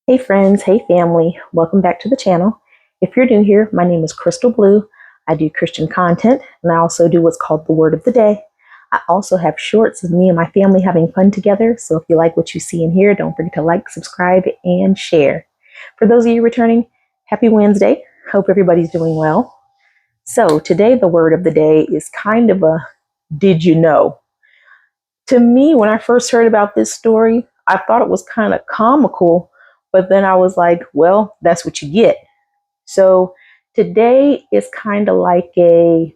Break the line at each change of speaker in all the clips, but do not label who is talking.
Hey friends, hey family, welcome back to the channel. If you're new here, my name is Crystal Blue. I do Christian content and I also do what's called the Word of the Day. I also have shorts of me and my family having fun together, so if you like what you see and hear, don't forget to like, subscribe, and share. For those of you returning, happy Wednesday. Hope everybody's doing well. So today the Word of the Day is kind of a did you know? To me, when I first heard about this story, I thought it was kind of comical, but then I was like, well, that's what you get. So today is kind of like I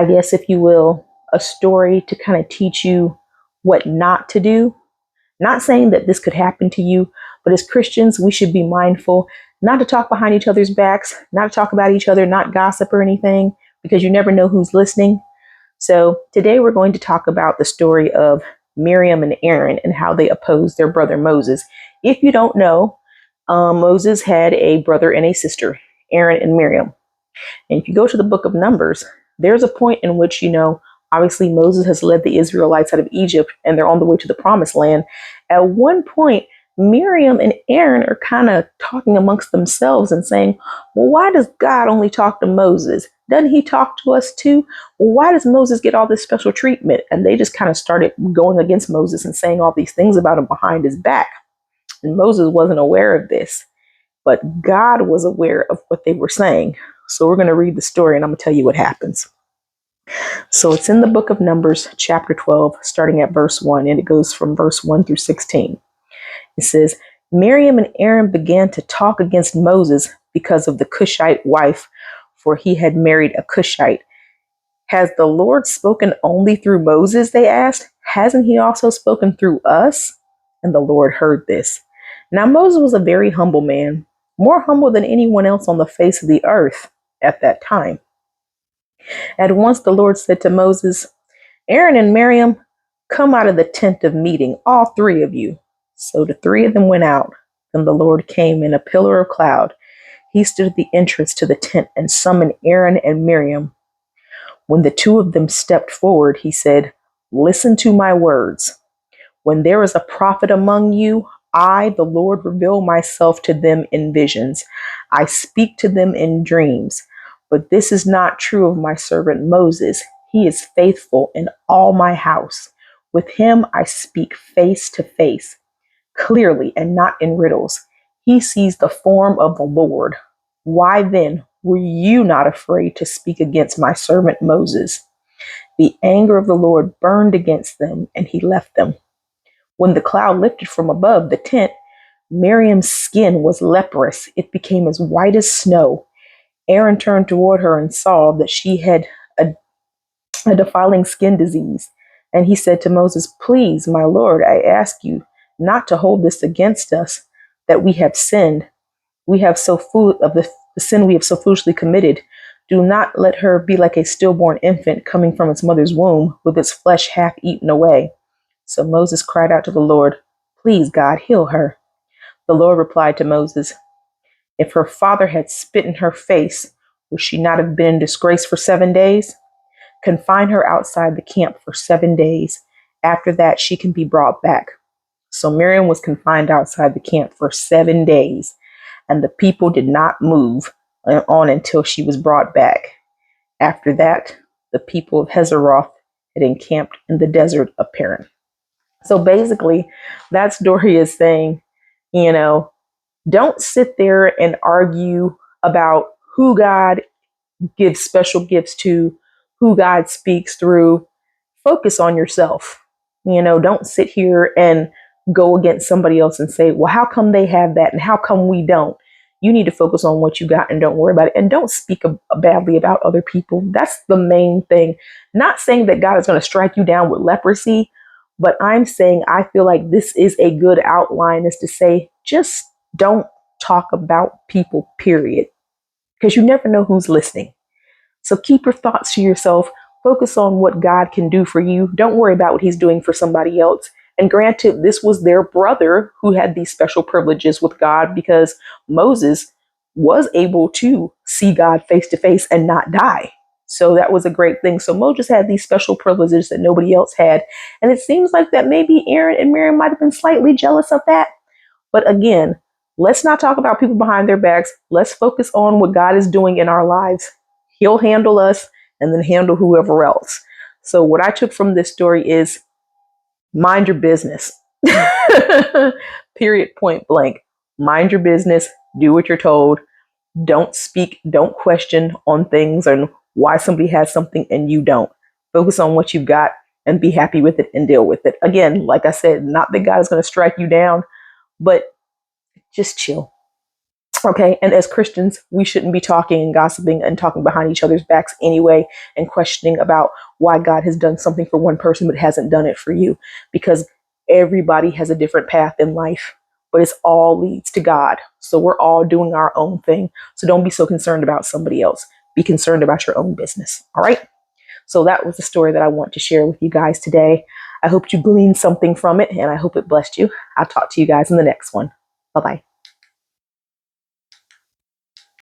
guess, if you will, a story to kind of teach you what not to do. Not saying that this could happen to you, but as Christians, we should be mindful not to talk behind each other's backs, not to talk about each other, not gossip or anything, because you never know who's listening. So today we're going to talk about the story of Miriam and Aaron and how they opposed their brother Moses. If you don't know, Moses had a brother and a sister, Aaron and Miriam. And if you go to the book of Numbers, there's a point in which, obviously Moses has led the Israelites out of Egypt and they're on the way to the promised land. At one point, Miriam and Aaron are kind of talking amongst themselves and saying, well, why does God only talk to Moses? Doesn't he talk to us too? Well, why does Moses get all this special treatment? And they just kind of started going against Moses and saying all these things about him behind his back. And Moses wasn't aware of this, but God was aware of what they were saying. So we're going to read the story and I'm going to tell you what happens. So it's in the book of Numbers, chapter 12, starting at verse 1, and it goes from verse 1 through 16. It says, Miriam and Aaron began to talk against Moses because of the Cushite wife, for he had married a Cushite. Has the Lord spoken only through Moses, they asked. Hasn't he also spoken through us? And the Lord heard this. Now Moses was a very humble man, more humble than anyone else on the face of the earth at that time. At once the Lord said to Moses, Aaron and Miriam, come out of the tent of meeting, all three of you. So the three of them went out. Then the Lord came in a pillar of cloud. He stood at the entrance to the tent and summoned Aaron and Miriam. When the two of them stepped forward, he said, listen to my words. When there is a prophet among you, I, the Lord, reveal myself to them in visions. I speak to them in dreams. But this is not true of my servant Moses. He is faithful in all my house. With him I speak face to face, clearly and not in riddles. He sees the form of the Lord. Why then were you not afraid to speak against my servant Moses? The anger of the Lord burned against them, and he left them. When the cloud lifted from above the tent, Miriam's skin was leprous. It became as white as snow. Aaron turned toward her and saw that she had a defiling skin disease. And he said to Moses, please, my Lord, I ask you not to hold this against us, that we have sinned. We have so full of the sin we have so foolishly committed. Do not let her be like a stillborn infant coming from its mother's womb, with its flesh half eaten away. So Moses cried out to the Lord, please, God, heal her. The Lord replied to Moses, if her father had spit in her face, would she not have been in disgrace for 7 days? Confine her outside the camp for 7 days. After that, she can be brought back. So Miriam was confined outside the camp for 7 days, and the people did not move on until she was brought back. After that, the people of Hazeroth had encamped in the desert of Paran. So basically, that story is saying, don't sit there and argue about who God gives special gifts to, who God speaks through. Focus on yourself. Don't sit here and go against somebody else and say, well, how come they have that and how come we don't? You need to focus on what you got and don't worry about it. And don't speak badly about other people. That's the main thing. Not saying that God is going to strike you down with leprosy, but I'm saying I feel like this is a good outline, is to say, just don't talk about people, period. Because you never know who's listening. So keep your thoughts to yourself. Focus on what God can do for you. Don't worry about what he's doing for somebody else. And granted, this was their brother who had these special privileges with God, because Moses was able to see God face to face and not die. So that was a great thing. So Moses had these special privileges that nobody else had. And it seems like that maybe Aaron and Miriam might have been slightly jealous of that. But again, let's not talk about people behind their backs. Let's focus on what God is doing in our lives. He'll handle us and then handle whoever else. So what I took from this story is mind your business. Period, point blank. Mind your business. Do what you're told. Don't speak, don't question on things and why somebody has something and you don't. Focus on what you've got and be happy with it and deal with it. Again, like I said, not that God is going to strike you down, but just chill. Okay. And as Christians, we shouldn't be talking and gossiping and talking behind each other's backs anyway and questioning about why God has done something for one person but hasn't done it for you, because everybody has a different path in life, but it's all leads to God. So we're all doing our own thing. So don't be so concerned about somebody else. Be concerned about your own business. All right. So that was the story that I want to share with you guys today. I hope you gleaned something from it and I hope it blessed you. I'll talk to you guys in the next one. Bye bye.